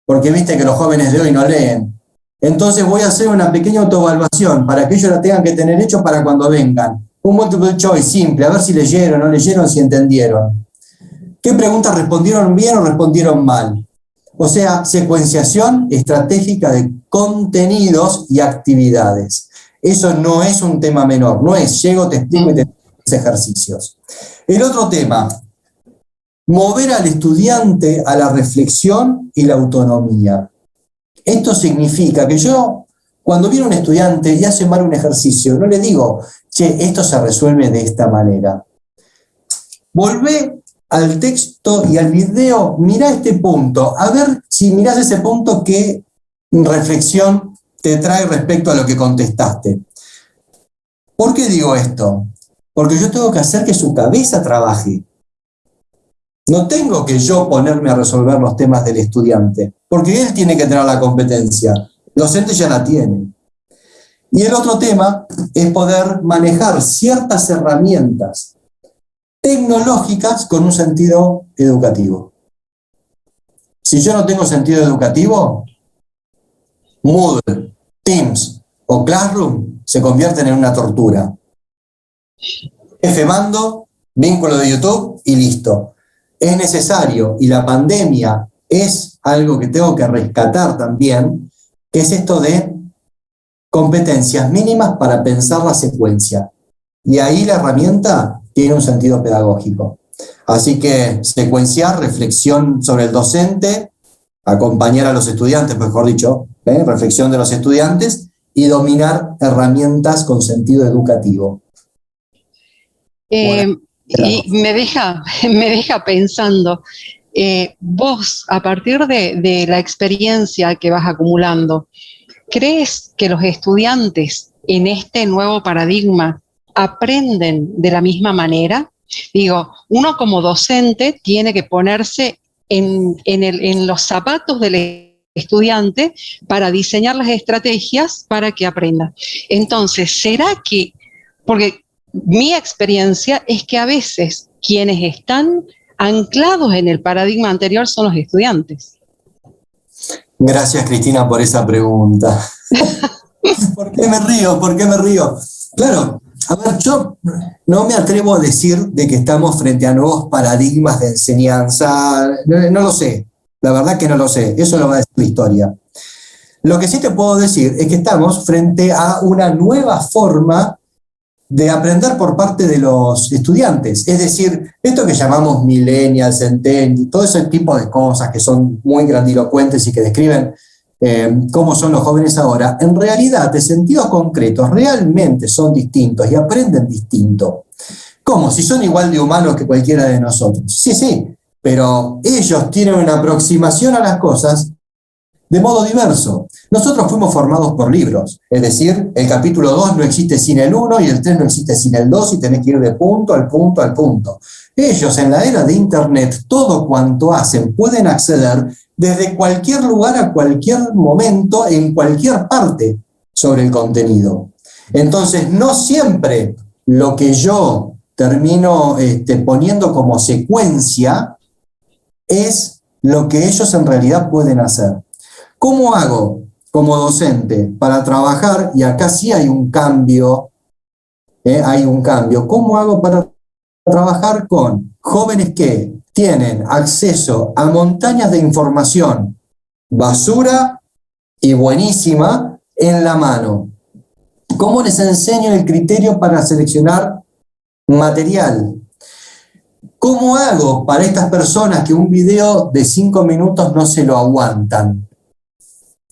Porque viste que los jóvenes de hoy no leen. Entonces voy a hacer una pequeña autoevaluación para que ellos la tengan que tener hecho para cuando vengan. Un multiple choice simple, a ver si leyeron, no leyeron, si entendieron. ¿Qué preguntas respondieron bien o respondieron mal? O sea, secuenciación estratégica de contenidos y actividades. Eso no es un tema menor, no es llego, te explico y te explico los ejercicios. El otro tema, mover al estudiante a la reflexión y la autonomía. Esto significa que yo, cuando viene un estudiante y hace mal un ejercicio, no le digo, che, esto se resuelve de esta manera. Volvé al texto y al video, mirá este punto, a ver si mirás ese punto, qué reflexión te trae respecto a lo que contestaste. ¿Por qué digo esto? Porque yo tengo que hacer que su cabeza trabaje. No tengo que yo ponerme a resolver los temas del estudiante, porque él tiene que tener la competencia. El docente ya la tiene. Y el otro tema es poder manejar ciertas herramientas tecnológicas con un sentido educativo. Si yo no tengo sentido educativo, Moodle, Teams o Classroom se convierten en una tortura. Mando, vínculo de YouTube y listo. Es necesario, y la pandemia es algo que tengo que rescatar también, que es esto de competencias mínimas para pensar la secuencia. Y ahí la herramienta tiene un sentido pedagógico. Así que secuenciar, reflexión sobre el docente, acompañar a los estudiantes, mejor dicho, reflexión de los estudiantes, y dominar herramientas con sentido educativo. Y me deja pensando, vos, a partir de la experiencia que vas acumulando, ¿crees que los estudiantes en este nuevo paradigma aprenden de la misma manera? Digo, uno como docente tiene que ponerse en los zapatos del estudiante para diseñar las estrategias para que aprenda. Entonces, ¿será que, porque mi experiencia es que a veces quienes están anclados en el paradigma anterior son los estudiantes? Gracias, Cristina, por esa pregunta. ¿Por qué me río? ¿Por qué me río? Claro, a ver, yo no me atrevo a decir de que estamos frente a nuevos paradigmas de enseñanza. No lo sé, la verdad que no lo sé, eso lo va a decir la historia. Lo que sí te puedo decir es que estamos frente a una nueva forma de aprender por parte de los estudiantes. Es decir, esto que llamamos millennials, centennials, todo ese tipo de cosas que son muy grandilocuentes y que describen cómo son los jóvenes ahora, en realidad, de sentidos concretos, realmente son distintos y aprenden distinto. ¿Cómo? Si son igual de humanos que cualquiera de nosotros. Sí, sí, pero ellos tienen una aproximación a las cosas de modo diverso. Nosotros fuimos formados por libros, es decir, el capítulo 2 no existe sin el 1 y el 3 no existe sin el 2 y tenés que ir de punto al punto al punto. Ellos en la era de Internet, todo cuanto hacen, pueden acceder desde cualquier lugar a cualquier momento, en cualquier parte sobre el contenido. Entonces, no siempre lo que yo termino poniendo como secuencia es lo que ellos en realidad pueden hacer. ¿Cómo hago como docente para trabajar? Y acá sí hay un cambio, ¿Cómo hago para trabajar con jóvenes que tienen acceso a montañas de información, basura y buenísima, en la mano? ¿Cómo les enseño el criterio para seleccionar material? ¿Cómo hago para estas personas que un video de 5 minutos no se lo aguantan?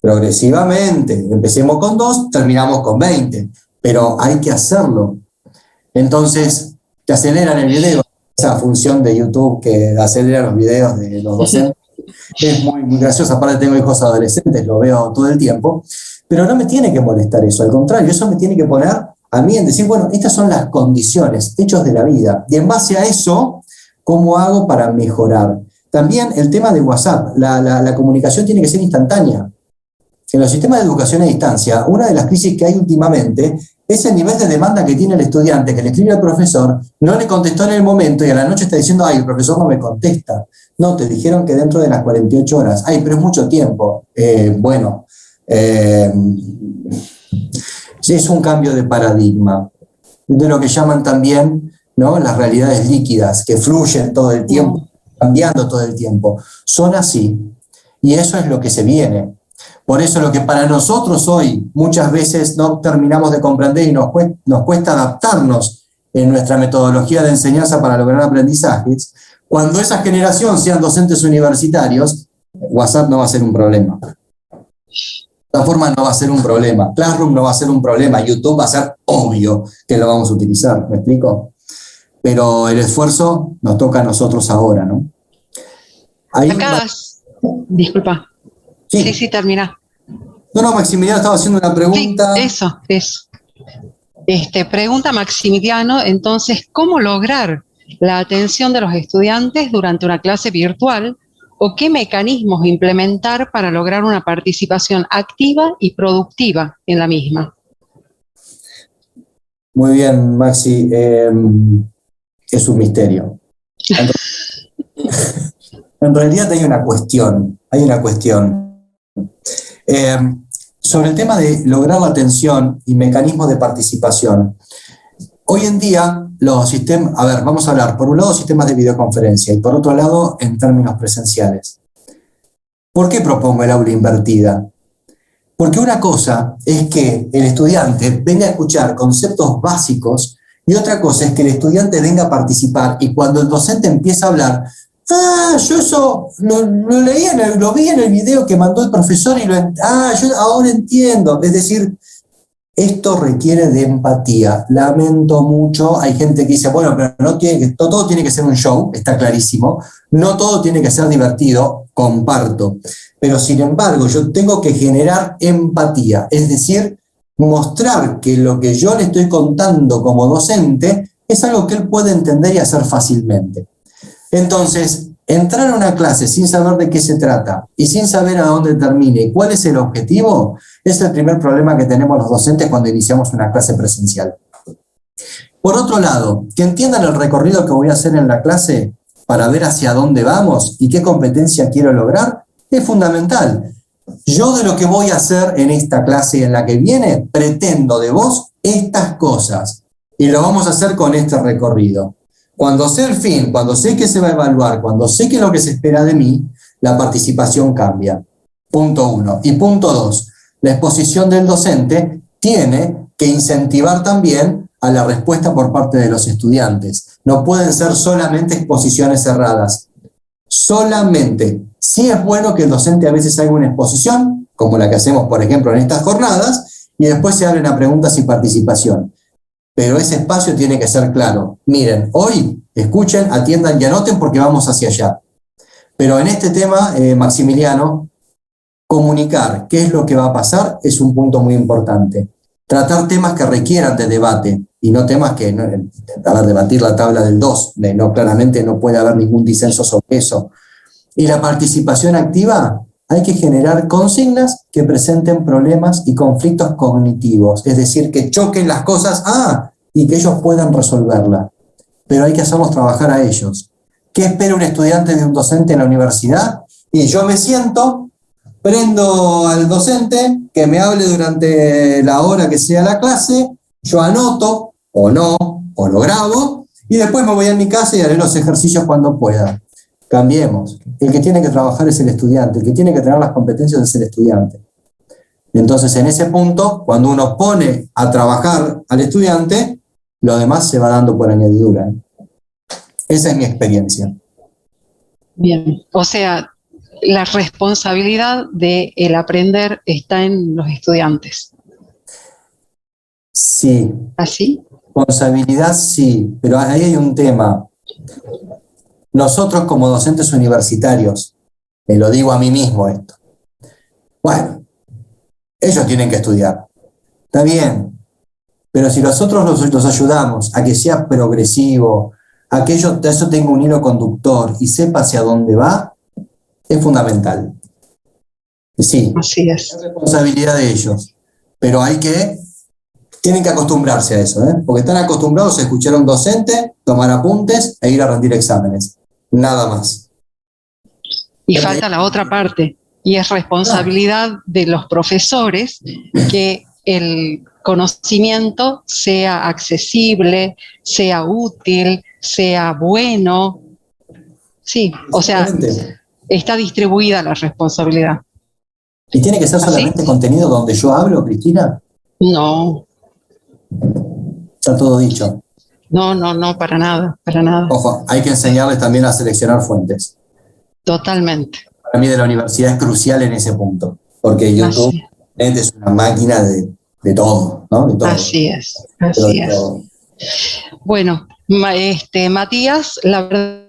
Progresivamente, empecemos con 2, terminamos con 20, pero hay que hacerlo. Entonces, te aceleran el video, esa función de YouTube que acelera los videos de los docentes, es muy, muy graciosa. Aparte tengo hijos adolescentes, lo veo todo el tiempo, pero no me tiene que molestar eso, al contrario, eso me tiene que poner a mí en decir, bueno, estas son las condiciones, hechos de la vida, y en base a eso, ¿cómo hago para mejorar? También el tema de WhatsApp, la comunicación tiene que ser instantánea. En los sistemas de educación a distancia, una de las crisis que hay últimamente es el nivel de demanda que tiene el estudiante, que le escribe al profesor, no le contestó en el momento y a la noche está diciendo, ay, el profesor no me contesta. No, te dijeron que dentro de las 48 horas. Ay, pero es mucho tiempo. Es un cambio de paradigma, de lo que llaman también, ¿no?, las realidades líquidas, que fluyen todo el tiempo, cambiando todo el tiempo. Son así, y eso es lo que se viene. Por eso lo que para nosotros hoy muchas veces no terminamos de comprender y nos cuesta adaptarnos en nuestra metodología de enseñanza para lograr aprendizajes, cuando esa generación sean docentes universitarios, WhatsApp no va a ser un problema. Plataforma no va a ser un problema, Classroom no va a ser un problema, YouTube va a ser obvio que lo vamos a utilizar, ¿me explico? Pero el esfuerzo nos toca a nosotros ahora, ¿no? Disculpa. Sí, termina. No, Maximiliano estaba haciendo una pregunta. Sí, eso. Pregunta Maximiliano, entonces, ¿cómo lograr la atención de los estudiantes durante una clase virtual o qué mecanismos implementar para lograr una participación activa y productiva en la misma? Muy bien, Maxi. Es un misterio. En realidad hay una cuestión. Sobre el tema de lograr la atención y mecanismos de participación. Hoy en día, los sistemas, vamos a hablar, por un lado, sistemas de videoconferencia y por otro lado, en términos presenciales. ¿Por qué propongo el aula invertida? Porque una cosa es que el estudiante venga a escuchar conceptos básicos y otra cosa es que el estudiante venga a participar y cuando el docente empieza a hablar, yo eso lo vi en el video que mandó el profesor y yo ahora entiendo. Es decir, esto requiere de empatía. Lamento mucho, hay gente que dice, bueno, pero no todo tiene que ser un show, está clarísimo. No todo tiene que ser divertido, comparto. Pero sin embargo, yo tengo que generar empatía, es decir, mostrar que lo que yo le estoy contando como docente es algo que él puede entender y hacer fácilmente. Entonces, entrar a una clase sin saber de qué se trata y sin saber a dónde termina y cuál es el objetivo, es el primer problema que tenemos los docentes cuando iniciamos una clase presencial. Por otro lado, que entiendan el recorrido que voy a hacer en la clase para ver hacia dónde vamos y qué competencia quiero lograr, es fundamental. Yo de lo que voy a hacer en esta clase en la que viene, pretendo de vos estas cosas y lo vamos a hacer con este recorrido. Cuando sé el fin, cuando sé qué se va a evaluar, cuando sé qué es lo que se espera de mí, la participación cambia. Punto 1. Y punto 2, la exposición del docente tiene que incentivar también a la respuesta por parte de los estudiantes. No pueden ser solamente exposiciones cerradas. Solamente. Sí es bueno que el docente a veces haga una exposición, como la que hacemos, por ejemplo, en estas jornadas, y después se abren a preguntas y participación. pero ese espacio tiene que ser claro. Miren, hoy escuchen, atiendan y anoten porque vamos hacia allá. Pero en este tema, Maximiliano, comunicar qué es lo que va a pasar es un punto muy importante. Tratar temas que requieran de debate y no temas que, debatir la tabla del 2, claramente no puede haber ningún disenso sobre eso. Y la participación activa, hay que generar consignas que presenten problemas y conflictos cognitivos, es decir, que choquen las cosas, y que ellos puedan resolverla. Pero hay que hacerlos trabajar a ellos. ¿Qué espera un estudiante de un docente en la universidad? Y yo me siento, prendo al docente que me hable durante la hora que sea la clase, yo anoto o no, o lo grabo, y después me voy a mi casa y haré los ejercicios cuando pueda. Cambiemos. El que tiene que trabajar es el estudiante, el que tiene que tener las competencias es el estudiante. Entonces, en ese punto, cuando uno pone a trabajar al estudiante, lo demás se va dando por añadidura. Esa es mi experiencia. Bien, o sea, la responsabilidad del aprender está en los estudiantes. Sí. ¿Así? Responsabilidad sí, pero ahí hay un tema. Nosotros como docentes universitarios, me lo digo a mí mismo esto, bueno, ellos tienen que estudiar, está bien, pero si nosotros los ayudamos a que sea progresivo, a que eso tenga un hilo conductor y sepa hacia dónde va, es fundamental. Sí, así es responsabilidad de ellos, pero tienen que acostumbrarse a eso, porque están acostumbrados a escuchar a un docente, tomar apuntes e ir a rendir exámenes. Nada más. Y falta la otra parte, y es responsabilidad de los profesores que el conocimiento sea accesible, sea útil, sea bueno. Sí, o sea, está distribuida la responsabilidad. ¿Y tiene que ser solamente contenido donde yo hablo, Cristina? No. Está todo dicho. No, para nada, para nada. Ojo, hay que enseñarles también a seleccionar fuentes. Totalmente. Para mí de la universidad es crucial en ese punto, porque YouTube es una máquina de todo, ¿no? De todo. Así es, así es. Bueno, Matías, la verdad,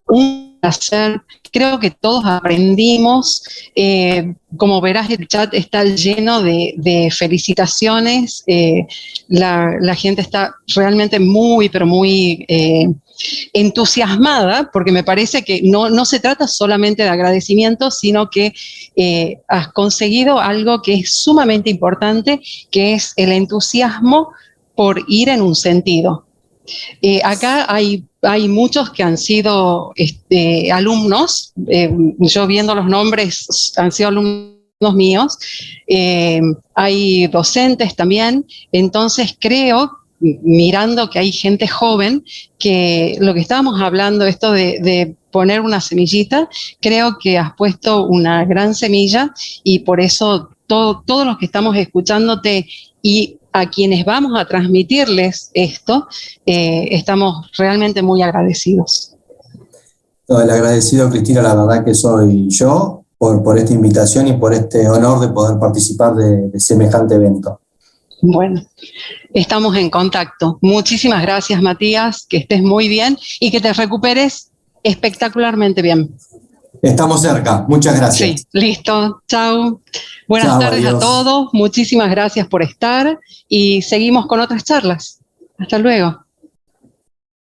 un placer. Creo que todos aprendimos. Como verás, el chat está lleno de felicitaciones. La gente está realmente muy, pero muy entusiasmada, porque me parece que no se trata solamente de agradecimiento, sino que has conseguido algo que es sumamente importante, que es el entusiasmo por ir en un sentido. Acá hay muchos que han sido alumnos, yo viendo los nombres han sido alumnos míos, hay docentes también, entonces creo, mirando que hay gente joven, que lo que estábamos hablando, esto de poner una semillita, creo que has puesto una gran semilla y por eso todos los que estamos escuchándote y a quienes vamos a transmitirles esto, estamos realmente muy agradecidos. No, el agradecido, Cristina, la verdad que soy yo por esta invitación y por este honor de poder participar de semejante evento. Bueno, estamos en contacto. Muchísimas gracias, Matías, que estés muy bien y que te recuperes espectacularmente bien. Estamos cerca, muchas gracias. Sí, listo, chao. Buenas tardes a todos, muchísimas gracias por estar y seguimos con otras charlas. Hasta luego.